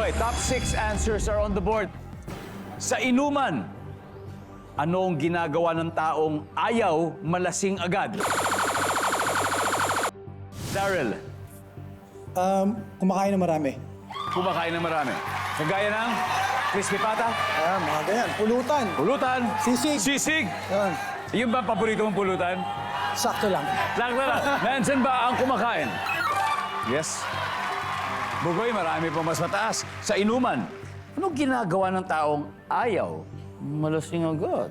Okay, top 6 answers are on the board. Sa inuman, anong ginagawa ng taong ayaw malasing agad? Daryl, Kumakain ng marami. kumakain ng marami. Kagaya ng crispy pata, Ayan, mga ganyan. Pulutan. pulutan, Sisig. sisig. Ayan. Yung ba paborito mong pulutan? Sakto lang. Lang. Nandiyan ba ang kumakain? Yes. Bugoy, marami pa mas mataas. Sa inuman, anong ginagawa ng taong ayaw malasing agad?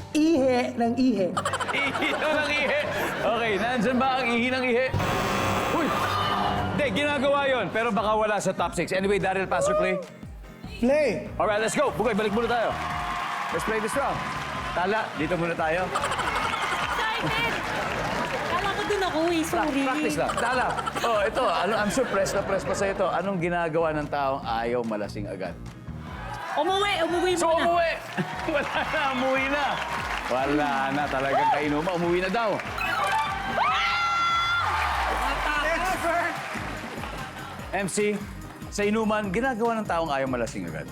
Ihe ng ihe. Ihi ng ihi. Okay, nandyan ba ang ihi ng ihi? Uy! Hindi, ginagawa yon pero baka wala sa top 6. Anyway, Daryl, pass or play? Play. Alright, let's go. Bugoy, balik muna tayo. Let's play this round. Tala, dito muna tayo. Excited! Kala ko dun ako eh, sorry. Practice lang. Tala. Oh, ito. I'm sure press na press pa sa ito. Anong ginagawa ng taong ayaw malasing agad? Umuwi So, muna. umuwi! Wala na, umuwi na. Wala na, talagang kainuma. Umuwi na daw. MC, sa inuman, ginagawa ng taong ayaw malasing agad.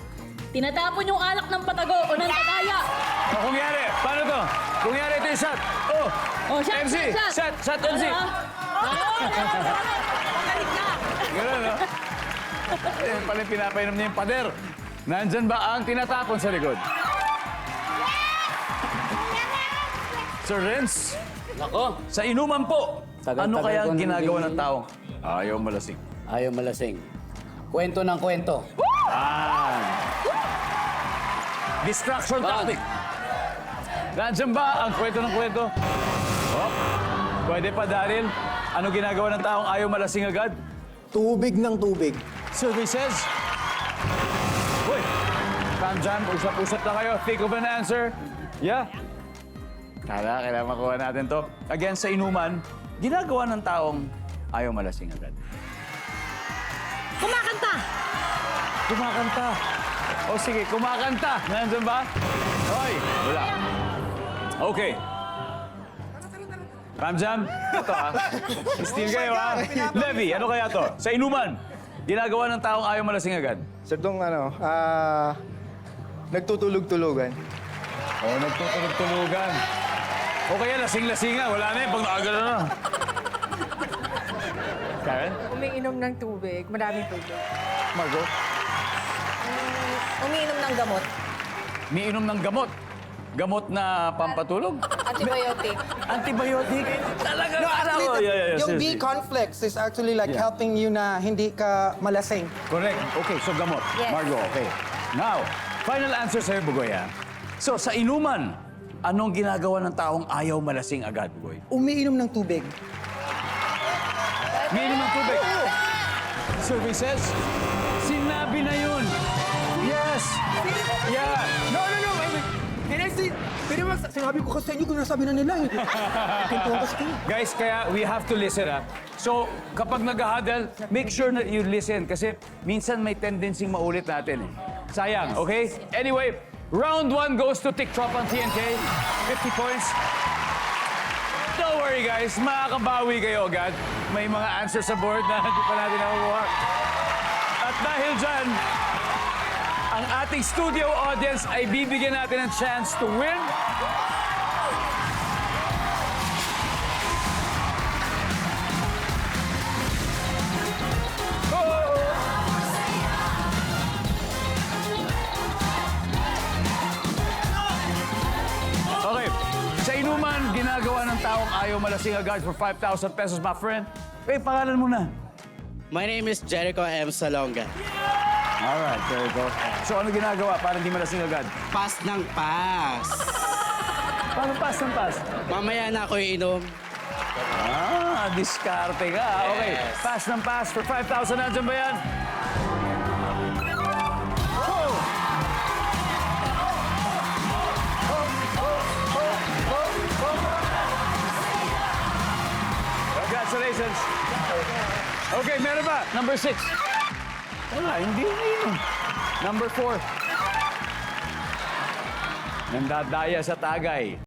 Tinatapon yung alak ng patago o ng tataya. O, kung yari, paano to? Kung yari ito yung shot. Oh, Oh, shot, MC, shot. shot, MC. Pagalit na. Ganun, no? Yan pala yung pinapainom niya yung pader. Nandyan ba ang tinatapon sa likod? Sir Renz, Nako, sa inuman po, Tagal-tagal ano kaya ko ang nang ginagawa hindi- ng taong ayaw malasing? ayaw malasing. Kwento ng kwento. Ah. Distraction Bang. tactic. Nandiyan ba ang kwento ng kwento? Oh. Pwede pa, Daryl. Ano ginagawa ng taong ayaw malasing agad? Tubig ng tubig. Services. Uy. Calm dyan. Usap-usap na kayo. Think of an answer. Yeah. Kailangan makuha natin to. Again, sa inuman, ginagawa ng taong ayaw malasing agad. Kumakanta. Kumakanta. O sige, kumakanta. Nandun ba? Hoy, wala. Okay. Ramjam, ito Steal kayo Levy, ano kaya to? Sa inuman, ginagawa ng taong ayaw malasing agad. Sa itong nagtutulog-tulugan. O, nagtutulog-tulugan. O kaya lasing-lasinga, wala na yun pag nakagano na. Karen? Umiinom ng tubig, maraming tubig. Margo? Umiinom ng gamot, Miinom ng gamot. Gamot na pampatulog? antibiotic. Antibiotic? Talaga? No, actually, yung seriously. B-complex is actually like Yeah. helping you na hindi ka malasing. Correct. Okay, so gamot. Yes. Margo, okay. Now, final answer sa'yo, Bugoy, ha? So, sa inuman, anong ginagawa ng taong ayaw malasing agad, Bugoy? Umiinom ng tubig. Miinom ng tubig. Services? Sinabi na yun. Yes. Yeah. No! Pero sinabi ko kasi sa inyo kung nasabi na nila eh. Kintuan kasi kayo. Guys, kaya we have to listen, ha? So, kapag nag-huddle, make sure that you listen kasi minsan may tendency maulit natin, eh. Sayang, okay? Anyway, round 1 goes to TikTok on TNK. 50 points. Don't worry, guys. Makakabawi kayo agad. May mga answers sa board na hindi pa natin nakukuha. At dahil dyan, ang ating studio audience ay bibigyan natin ng chance to win. Okay. Sa inuman, ginagawa ng taong ayaw malasing agad for 5,000 pesos, my friend. Wait, pangalan mo na. My name is Jericho M. Salonga. Alright, there you go. So ano ginagawa para hindi malasing agad? Pass ng pass. Paano pass ng pass? Mamaya na ako iinom. Ah, diskarte ka. Okay, Yes. pass ng pass for 5,000. Nandiyan ba yan? Oh! Congratulations. Okay, meron ba? Number 6. Wala, hindi yun. Number 4. Nandadaya sa tagay.